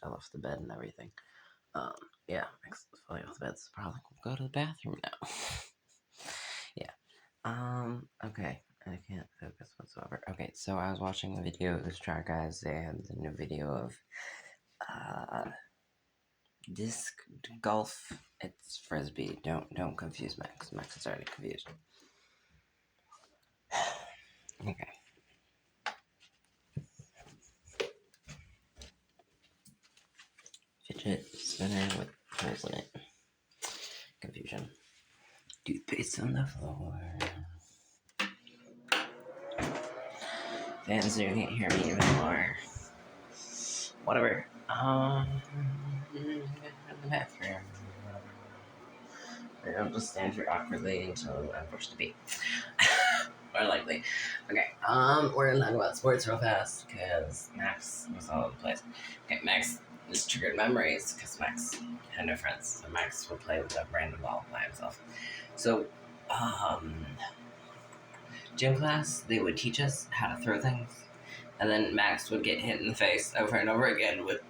I left the bed and everything. Yeah, Max falling off the bed, so probably go to the bathroom now. Yeah. Okay. I can't focus whatsoever. Okay, so I was watching the video of this track, guys. They had the new video of disc golf. It's frisbee. Don't confuse Max. Max is already confused. Okay. Fidget spinner with holes in it. Confusion. Toothpaste on the floor. Fans, you can't hear me even more. Whatever. In the bathroom. I'll just stand here awkwardly until I'm forced to pee. More likely. Okay, we're gonna talk about sports real fast, because Max was all over the place. Okay, Max just triggered memories, because Max had no friends, so Max would play with a random ball by himself. So, gym class, they would teach us how to throw things, and then Max would get hit in the face over and over again with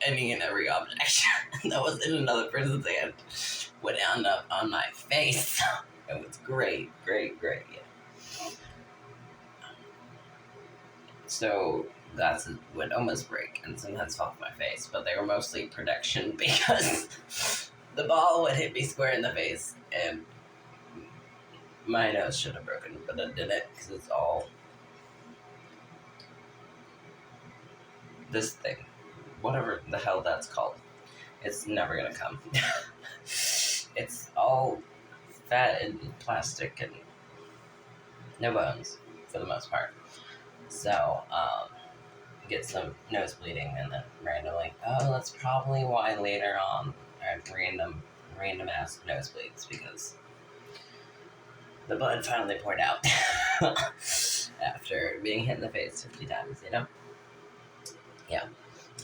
any and every object that was in another person's hand would end up on my face. It was great, yeah. So that's would almost break and sometimes fall off my face, but they were mostly protection because the ball would hit me square in the face and my nose should have broken, but it didn't because it's all this thing, whatever the hell that's called. It's never gonna come. It's all fat and plastic and no bones for the most part. So, get some nose bleeding and then randomly, that's probably why later on I had random ass nosebleeds, because the blood finally poured out after being hit in the face 50 times, you know? Yeah.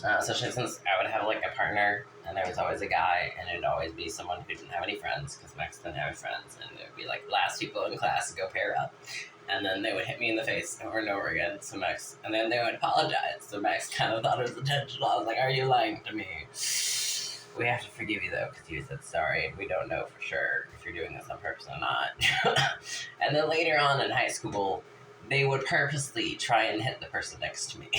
Especially since I would have like a partner and there was always a guy, and it'd always be someone who didn't have any friends because Max didn't have friends, and it would be like last people in class to go pair up, and then they would hit me in the face over and over again. So Max, and then they would apologize. So Max kind of thought it was intentional. I was like, "Are you lying to me? We have to forgive you though, because you said sorry, and we don't know for sure if you're doing this on purpose or not." And then later on in high school, they would purposely try and hit the person next to me.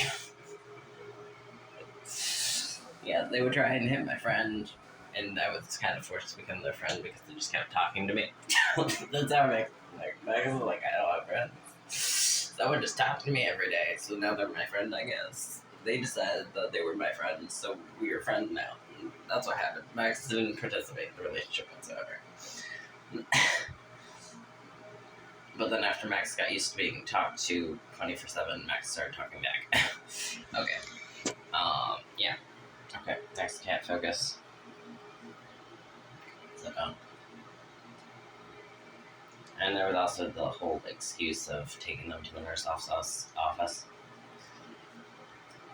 Yeah, they would try and hit my friend, and I was kind of forced to become their friend because they just kept talking to me. That's how Max was like, I don't have friends. Someone just talked to me every day, so now they're my friend, I guess. They decided that they were my friends, so we are friends now. And that's what happened. Max didn't participate in the relationship whatsoever. But then after Max got used to being talked to 24/7, Max started talking back. Okay. Yeah. Okay, next, can't focus. So, and there was also the whole excuse of taking them to the nurse office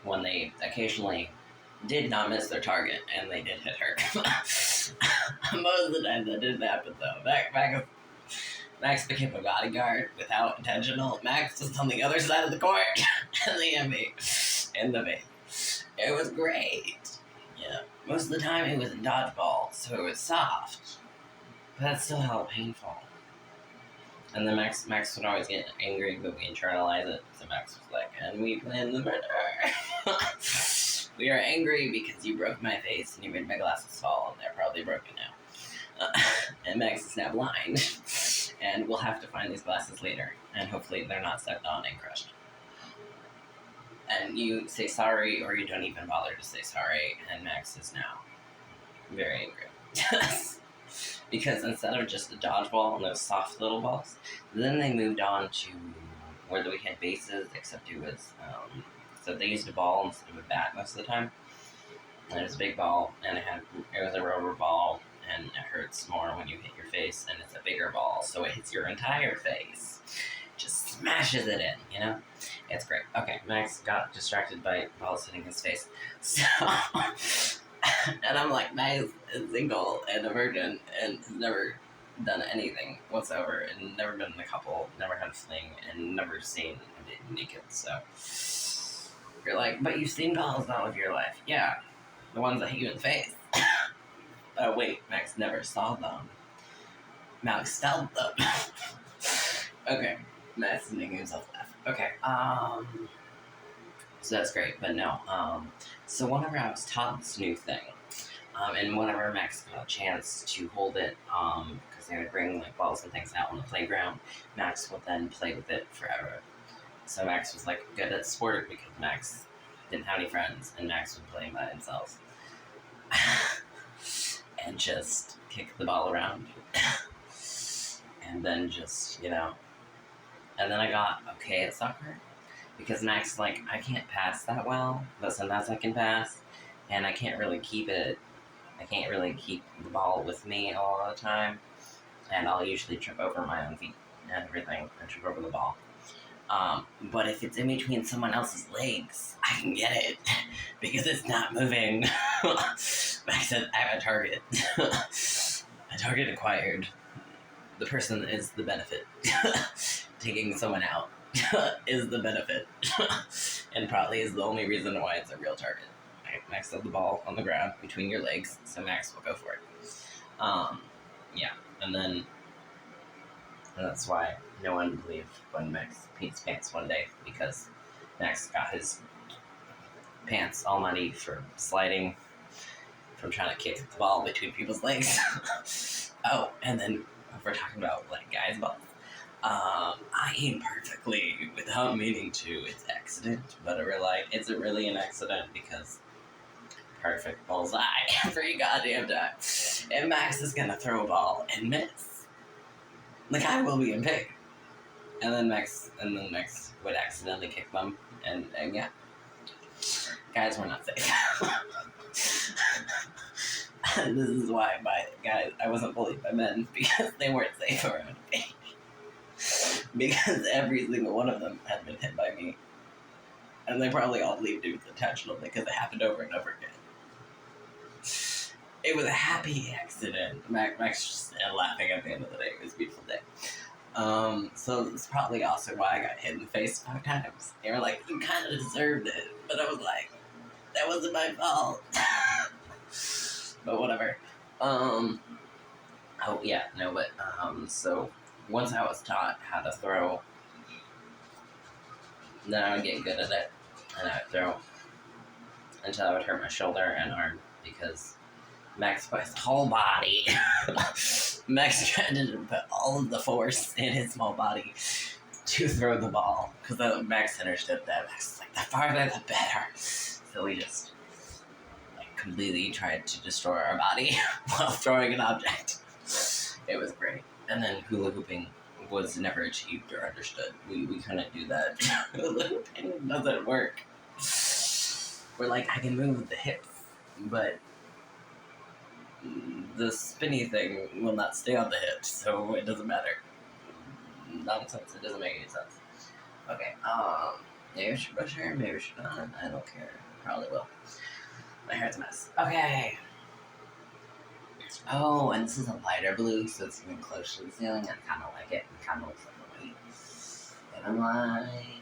when they occasionally did not miss their target, and they did hit her. Most of the time that didn't happen, though. Max became a bodyguard without intentional. Max was on the other side of the court, and they hit me in the face. It was great. Yeah, most of the time it was a dodgeball, so it was soft, but that's still hella painful. And then Max would always get angry, but we internalize it. So Max was like, and we planned the murder. We are angry because you broke my face and you made my glasses fall, and they're probably broken now. And Max is now blind, and we'll have to find these glasses later, and hopefully they're not stepped on and crushed. And you say sorry, or you don't even bother to say sorry, and Max is now very angry. Because instead of just a dodgeball and those soft little balls, then they moved on to where we had bases, except it was, so they used a ball instead of a bat most of the time. And it was a big ball, and it was a rubber ball, and it hurts more when you hit your face, and it's a bigger ball, so it hits your entire face. Just smashes it in, you know? It's great. Okay, Max got distracted by balls hitting his face. So, and I'm like, Max is single and a virgin and has never done anything whatsoever, and never been in a couple, never had a fling, and never seen a date naked. So, you're like, but you've seen balls all of your life. Yeah, The ones that hit you in the face. Oh wait, Max never saw them. Max stealthed them. Okay, Max is making himself laugh. Okay, so that's great, but no, so whenever I was taught this new thing, and whenever Max got a chance to hold it, because they would bring like balls and things out on the playground, Max would then play with it forever. So Max was like good at sport because Max didn't have any friends, and Max would play by himself. And just kick the ball around. And then just, and then I got okay at soccer. Because Max, like, I can't pass that well, but sometimes I can pass, and I can't really keep the ball with me all the time, and I'll usually trip over my own feet and everything, and trip over the ball. But if it's in between someone else's legs, I can get it, because it's not moving. Max said, I have a target. A target acquired. The person is the benefit. Taking someone out is the benefit. And probably is the only reason why it's a real target. Right? Max had the ball on the ground between your legs, so Max will go for it. Yeah, and that's why no one believed when Max peed his pants one day, because Max got his pants all muddy for sliding, from trying to kick the ball between people's legs. Oh, and then if we're talking about like guys' balls, I aim perfectly without meaning to. It's accident, but it's really an accident because perfect bullseye every goddamn time. If Max is gonna throw a ball and miss, the guy will be in pain. And then Max would accidentally kick them, and yeah, guys were not safe. And this is why I wasn't bullied by men, because they weren't safe around me. Because every single one of them had been hit by me. And they probably all believed it was intentional because it happened over and over again. It was a happy accident. Max just laughing at the end of the day. It was a beautiful day. So that's probably also why I got hit in the face 5 times. They were like, you kind of deserved it. But I was like, that wasn't my fault. But whatever. So once I was taught how to throw, then I would get good at it, and I would throw until I would hurt my shoulder and arm, because Max put his whole body. Max tried to put all of the force in his small body to throw the ball, because Max understood that. Max was like, the farther the better. So we just completely tried to destroy our body while throwing an object. It was great. And then hula hooping was never achieved or understood. We couldn't do that. Hula hooping doesn't work. We're like, I can move the hips, but the spinny thing will not stay on the hips, so it doesn't matter. Nonsense. It doesn't make any sense. Okay, maybe I should brush hair, maybe I should not. I don't care. Probably will. My hair's a mess. Okay. Oh, and this is a lighter blue, so it's even closer to the ceiling. I kind of like it. It kind of looks like a white. And I'm like,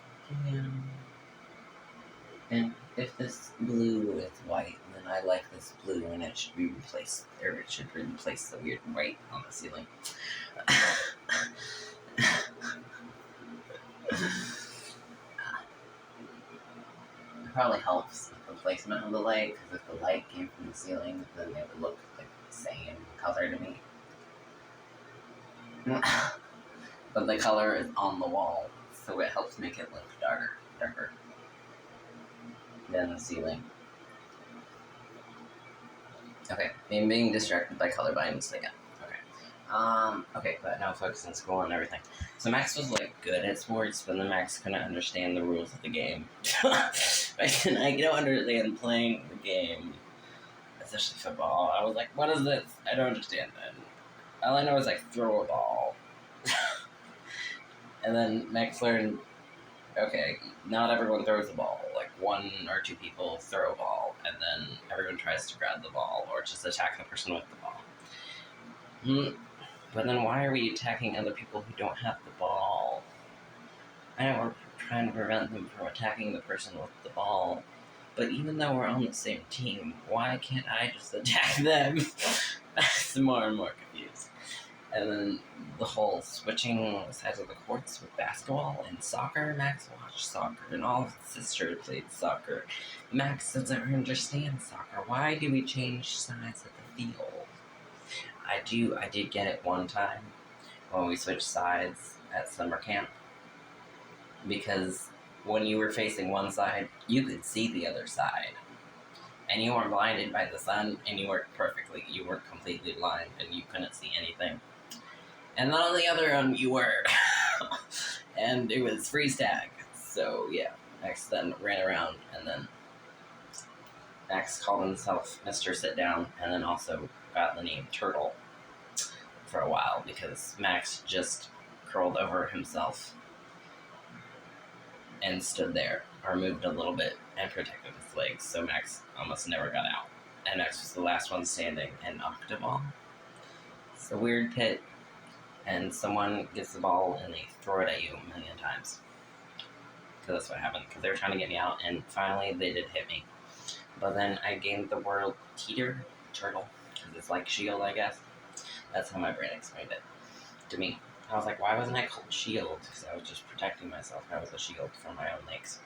and if this blue is white, then I like this blue, and it should be replaced, or it should replace the weird white on the ceiling. It probably helps with the placement of the light, because if the light came from the ceiling, then it would look like the same color to me. But the color is on the wall, so it helps make it look darker than the ceiling. Okay, I'm being distracted by color binds again. Okay, but now focus on school and everything. So Max was good at sports, but then Max couldn't understand the rules of the game. I don't understand playing the game, especially football. I was like, what is this? I don't understand that. All I know is throw a ball. And then Max learned, okay, not everyone throws a ball. 1 or 2 people throw a ball, and then everyone tries to grab the ball or just attack the person with the ball. But then why are we attacking other people who don't have the ball? I know we're trying to prevent them from attacking the person with the ball, But even though we're on the same team, why can't I just attack them? I'm more and more confused. And then the whole switching sides of the courts with basketball and soccer. Max watched soccer, and all of his sisters played soccer. Max doesn't understand soccer. Why do we change sides of the field? I did get it one time when we switched sides at summer camp. Because when you were facing one side, you could see the other side. And you weren't blinded by the sun, and you weren't completely blind, and you couldn't see anything. And then on the other end, you were. And it was freeze tag. So, yeah. Max then ran around, and then Max called himself Mr. Sit Down, and then also got the name Turtle for a while, because Max just curled over himself and stood there, or moved a little bit, and protected his legs, so Max almost never got out. And Max was the last one standing in octoball. It's a weird pit, and someone gets the ball and they throw it at you a million times. Because that's what happened, because they were trying to get me out, and finally they did hit me. But then I gained the word turtle, because it's like shield, I guess. That's how my brain explained it to me. I was like, why wasn't I called shield? Because I was just protecting myself. I was a shield for my own legs.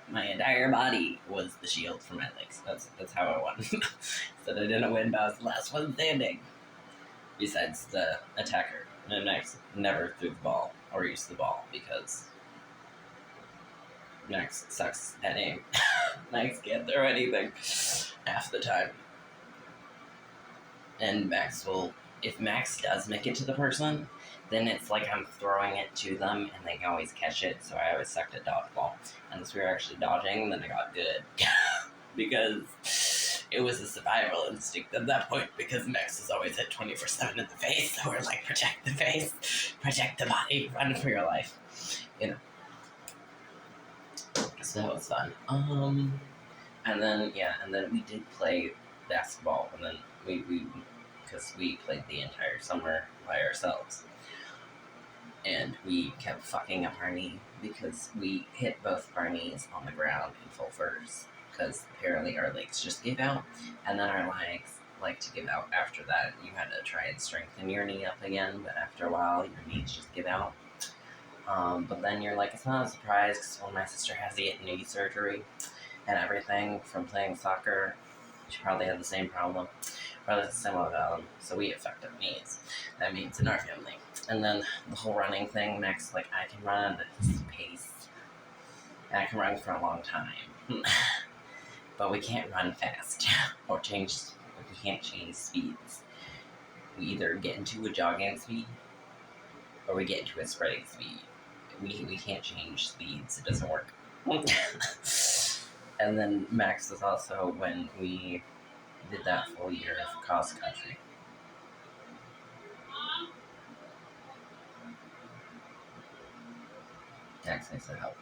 My entire body was the shield for my legs. That's how I won. So I didn't win, but I was the last one standing. Besides the attacker. And Max never threw the ball or used the ball because Max sucks at aim. Max can't throw anything half the time. And Max will, if Max does make it to the person, then it's like I'm throwing it to them and they can always catch it, so I always sucked at dodgeball. Unless we were actually dodging, then I got good. Because it was a survival instinct at that point, because Max was always hit 24/7 in the face, so we're like, protect the face, protect the body, run for your life. You know. So that was fun. And then we did play basketball, and then because we played the entire summer by ourselves. And we kept fucking up our knee because we hit both our knees on the ground in full force, because apparently our legs just gave out, and then our legs like to give out after that. You had to try and strengthen your knee up again, but after a while, your knees just give out. But then you're like, it's not a surprise, because when my sister has to get knee surgery and everything from playing soccer, she probably had the same problem. Probably the similar problem. So we have fucked up knees. That means in our family. And then the whole running thing, Max, like, I can run at this pace. And I can run for a long time. But we can't run fast. We can't change speeds. We either get into a jogging speed, or we get into a spreading speed. We can't change speeds. It doesn't work. And then Max was also when we did that full year of cross country. Max needs to help.